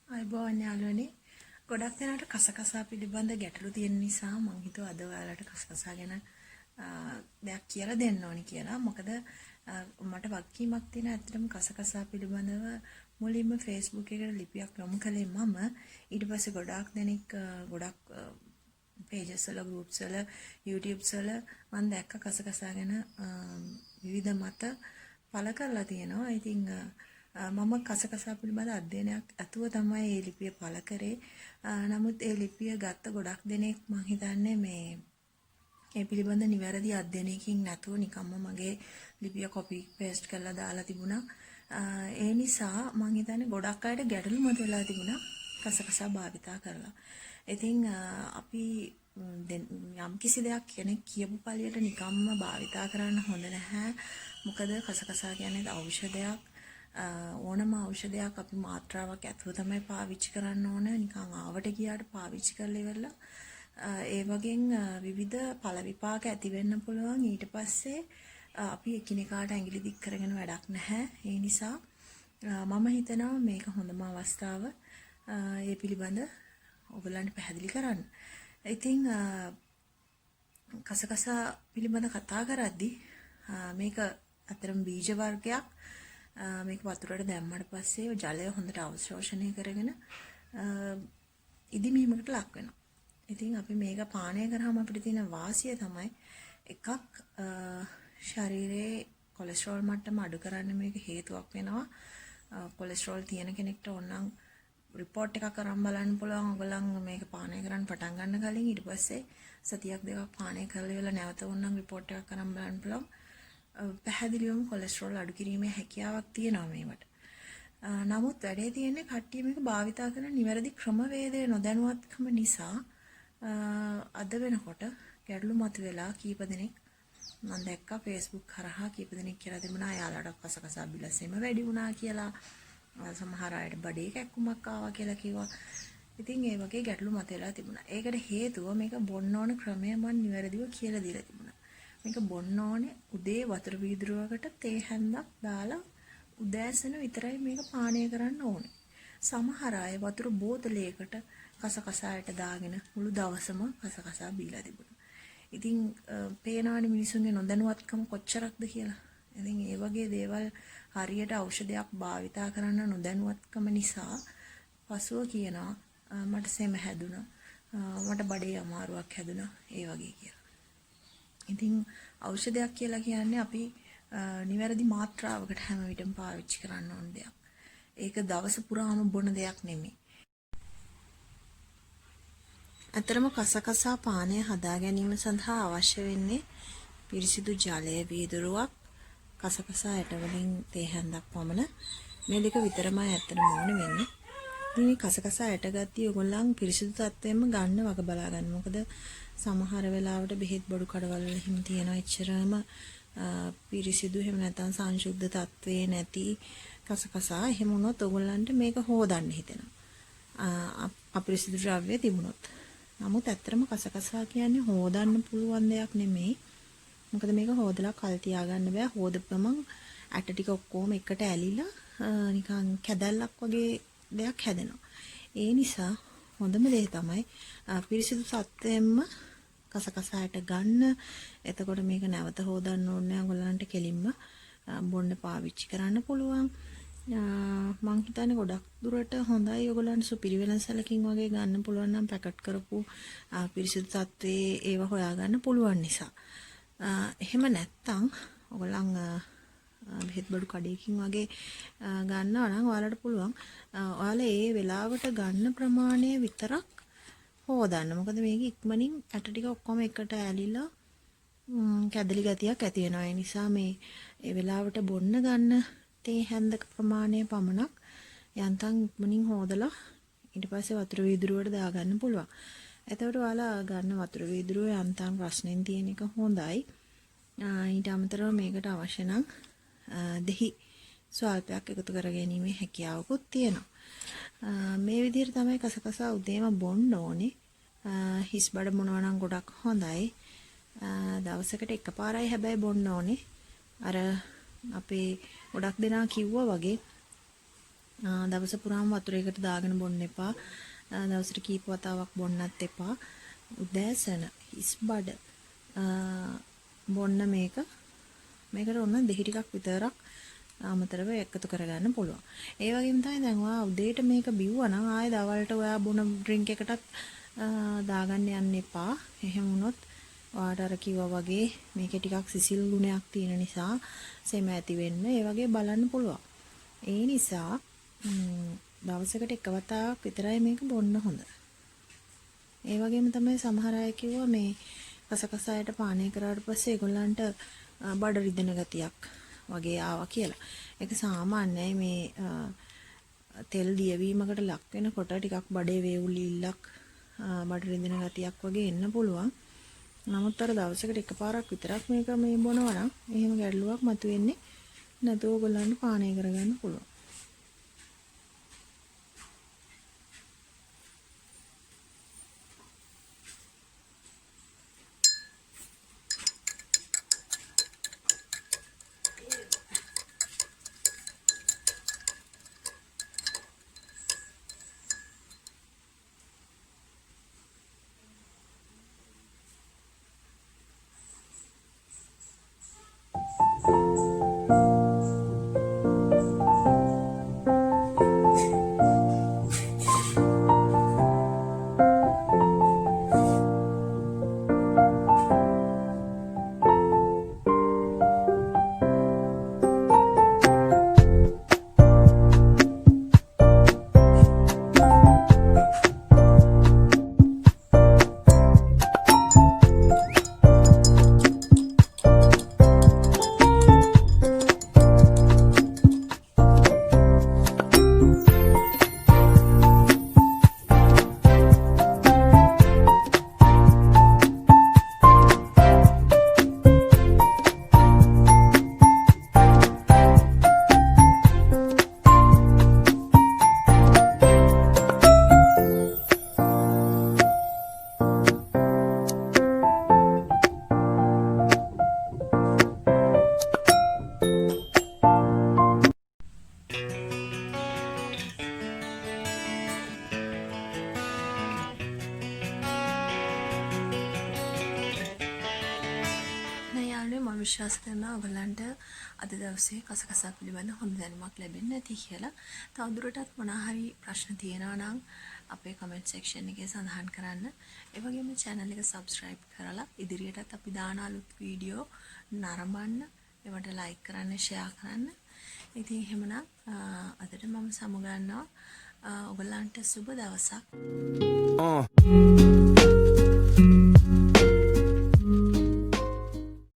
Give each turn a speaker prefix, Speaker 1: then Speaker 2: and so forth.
Speaker 1: අයිබෝන් යාළුවනේ ගොඩක් දෙනාට කසකසා පිළිබඳ ගැටලු තියෙන නිසා මම හිතුවා අද ඔයාලට කසකසා ගැන දෙයක් කියලා දෙන්න ඕනි කියලා. මොකද මට වගකීමක් තියෙන ඇත්තටම කසකසා පිළිබඳව මුලින්ම Facebook එකට ලිපියක් යොමු කළේ මම. ඊට පස්සේ ගොඩාක් දෙනෙක් ගොඩක් pages වල groups වල YouTube වල මම දැක්ක කසකසා ගැන විවිධ මත පළ කරලා තියෙනවා. ඉතින් මම කසකසා පිළිබඳ අධ්‍යයනයක් ඇතුව තමයි මේ ලිපිය පළ කරේ. නමුත් මේ ලිපිය ගත්ත ගොඩක් දෙනෙක් මම හිතන්නේ මේ පිළිබඳ නිවැරදි අධ්‍යයනයකින් නැතුව නිකම්ම මගේ ලිපිය copy paste කරලා දාලා තිබුණා. ඒ නිසා මම හිතන්නේ ගොඩක් අයට ගැටලු මතුවලා තිබුණා කසකසා භාවිතා කරලා. ඉතින් අපි යම් කිසි දෙයක් කෙනෙක් කියපු පළියට නිකම්ම භාවිතා කරන්න හොඳ නැහැ. මොකද කසකසා කියන්නේ ඖෂධයක්. ඕනම ඖෂධයක් අපි මාත්‍රාවක් ඇතුව තමයි පාවිච්චි කරන්න ඕන. නිකන් ආවට ගියාට පාවිච්චි කරලා ඉවරලා ඒ වගේන් විවිධ ඵල විපාක ඇති වෙන්න පුළුවන්. ඊට පස්සේ අපි එකිනෙකාට ඇඟිලි දික් කරගෙන වැඩක් නැහැ. ඒ නිසා මම හිතනවා මේක හොඳම අවස්ථාව ඒ පිළිබඳ ඔයගලන්ට පැහැදිලි කරන්න. ඉතින් කසකසා පිළිබඳ කතා කරද්දී මේක අතරම බීජ වර්ගයක්. මේක වතුරට දැම්මට පස්සේ ජලය හොඳට අවශෝෂණය කරගෙන ඉදිමීමකට ලක් වෙනවා. ඉතින් අපි මේක පානය කරාම අපිට තියෙන වාසිය තමයි එකක් ශරීරයේ කොලෙස්ටරෝල් මට්ටම අඩු කරන්න මේක හේතුවක් වෙනවා. කොලෙස්ටරෝල් තියෙන කෙනෙක්ට ඕනනම් රිපෝට් එකක් අරන් බලන්න පුළුවන්. ඔයගොල්ලන් මේක පානය කරන්න පටන් ගන්න කලින් ඊට පස්සේ සතියක් දෙකක් පානය කරලා ඉවරලා නැවත ඕනනම් රිපෝට් එකක් අරන් බලන්න පුළුවන්. පැහැදිලිවම කොලෙස්ටරෝල් අඩු කිරීමේ හැකියාවක් තියෙනවා මේවට. නමුත් වැඩේ තියෙන්නේ කට්ටිය මේක භාවිතා කරන නිවැරදි ක්‍රමවේදය නොදැනුවත්කම නිසා අද වෙනකොට ගැටලු මතුවලා කීප දෙනෙක් මම දැක්කා Facebook කරහා කීප දෙනෙක් කියලා තිබුණා යාළුවාට කසකසා බිලසෙම වැඩි වුණා කියලා. සමහර අයට බඩේ කැක්කුමක් ආවා කියලා කිව්වා. ඉතින් ඒ වගේ ගැටලු මතුවලා තිබුණා. ඒකට හේතුව මේක බොන්න ඕන ක්‍රමය මම නිවැරදිව කියලා දීලා තිබුණා. මේක බොන්න ඕනේ උදේ වතුර වීදුරුවකට තේ හැන්දක් දාලා උදෑසන විතරයි මේක පානය කරන්න ඕනේ. සමහර අය වතුර බෝතලයකට කසකසායට දාගෙන මුළු දවසම කසකසා බීලා තිබුණා. ඉතින් පේනවනේ මිනිසුන්ගේ නොදැනුවත්කම කොච්චරක්ද කියලා. ඉතින් ඒ වගේ දේවල් හරියට ඖෂධයක් භාවිතා කරන්න නොදැනුවත්කම නිසා පසුව කියනවා මට සෙම හැදුනා, මට බඩේ අමාරුවක් හැදුනා, ඒ වගේ කියලා. ඉතින් ඖෂධයක් කියලා කියන්නේ අපි නිවැරදි මාත්‍රාවකට හැම විටම පාවිච්චි කරන්න ඕන දෙයක්. ඒක දවස පුරාම බොන දෙයක් නෙමෙයි. අතරම කසකසා පානය හදා ගැනීම සඳහා අවශ්‍ය වෙන්නේ පිරිසිදු ජලය වීදුරුවක්, කසකසා ඇට වලින් තේ හැන්දක් පමණ. මේ දෙක විතරමයි ඇත්තටම ඕන වෙන්නේ. ඉතින් මේ කසකසා ඇට ගත්තී ඔයගොල්ලන් පිරිසිදු තත්ත්වෙම ගන්න වග බලා ගන්න. මොකද සමහර වෙලාවට බෙහෙත් බොඩු කඩවල හිම තියෙන එච්චරම පිරිසිදු එහෙම නැත්නම් සංශුද්ධ තත්ත්වේ නැති කසකසා එහෙම වුණොත් ඔයගොල්ලන්ට මේක හොදන්න හිතෙනවා. අපිරිසිදු ද්‍රව්‍ය තිබුණොත්. නමුත් ඇත්තටම කසකසා කියන්නේ හොදන්න පුළුවන් දෙයක් නෙමෙයි. මොකද මේක හොදලා කල් තියාගන්න බෑ. හොදපමන් ඇට ටික ඔක්කොම එකට ඇලිලා නිකන් කැදැල්ලක් වගේ දෙයක් හැදෙනවා. ඒ නිසා හොඳම දේ තමයි පිරිසිදු සත්වෙම්ම කසකසායට ගන්න. එතකොට මේක නැවත හොදන්න ඕනේ නැහැ. ඔයගොල්ලන්ට කෙලින්ම බොන්න පාවිච්චි කරන්න පුළුවන්. මං හිතන්නේ ගොඩක් දුරට හොඳයි ඔයගොල්ලන්ට සුපිරිවෙන සැලකින් වගේ ගන්න පුළුවන් නම් පැකට් කරපු පිරිසිදු තත්ත්වයේ ඒව හොයාගන්න පුළුවන් නිසා. එහෙම නැත්තම් ඔයගොල්ලන් බෙහෙත් බඩු කඩේකින් වගේ ගන්නවා නම් ඔයාලට පුළුවන් ඔයාලා ඒ වෙලාවට ගන්න ප්‍රමාණය විතරක් හොදන්න. මොකද මේක ඉක්මනින් ඇට ටික ඔක්කොම එකට ඇලිලා කැදලි ගතියක් ඇති වෙනවා. ඒ නිසා මේ ඒ වෙලාවට බොන්න ගන්න තේ හැන්දක ප්‍රමාණය පමණක් යන්තම් ඉක්මනින් හොදලා ඊට පස්සේ වතුර වීදුරුවට දාගන්න පුළුවන්. එතකොට ඔයාලා ගන්න වතුර වීදුරුව යන්තම් රස්නෙන් තියෙන එක හොඳයි. ඊට අමතරව මේකට අවශ්‍ය නම් දෙහි ස්වල්පයක් එකතු කර ගැනීමේ හැකියාවකුත් තියෙනවා. මේ විදිහට තමයි කසකසා උදේම බොන්න ඕනේ. හිස් බඩ මොනවා නම් ගොඩක් හොඳයි. දවසකට එකපාරයි හැබැයි බොන්න ඕනේ. අර අපේ ගොඩක් දෙනා කිව්වා වගේ දවස පුරාම වතුරයකට දාගෙන බොන්න එපා. දවසට කීප වතාවක් බොන්නත් එපා. උදෑසන හිස් බඩ බොන්න මේකට ඔන්න දෙහි ටිකක් විතරක් අමතරව එකතු කරගන්න පුළුවන්. ඒ වගේම තමයි දැන් ඔයා උදේට මේක බිව්වා නම් ආයෙ දවල්ට ඔයා බොන ඩ්‍රින්ක් එකටත් දාගන්න යන්න එපා. එහෙම වුණොත් ඔයාට අර කිව්වා වගේ මේකේ ටිකක් සිසිල් ගුණයක් තියෙන නිසා සෙම ඇති වෙන්න ඒ වගේ බලන්න පුළුවන්. ඒ නිසා දවසකට එක වතාවක් විතරයි මේක බොන්න හොඳ. ඒ වගේම තමයි සමහර අය කිව්වා මේ කසකසායට පානය කරාට පස්සේ ඒගොල්ලන්ට බඩ රිදෙන ගතියක් වගේ ආවා කියලා. ඒක සාමාන්‍යයි මේ තෙල් දියවීමකට ලක් වෙනකොට ටිකක් බඩේ වේවුලිල්ලක් බඩ රිදෙන ගතියක් වගේ එන්න පුළුවන්. නමුත් අර දවසකට එකපාරක් විතරක් මේක මේ බොනවා නම් එහෙම ගැටලුවක් මතුවෙන්නේ නැතුව ඔයගොල්ලන්ට පානය කරගන්න පුළුවන්. මම විශ්වාස කරනවා ඔයගලන්ට අද දවසේ කසකසා පිළිබඳ හොඳ දැනුමක් ලැබෙන්න ඇති කියලා. තවදුරටත් මොනවා හරි ප්‍රශ්න තියෙනවා නම් අපේ කමෙන්ට් සෙක්ෂන් එකේ සඳහන් කරන්න. ඒ වගේම channel එක subscribe කරලා ඉදිරියටත් අපි දාන අලුත් වීඩියෝ නරඹන්න, ඒවට like කරන්න, share කරන්න. ඉතින් එහෙමනම් අදට මම සමුගන්නවා. ඔයගලන්ට සුබ දවසක්.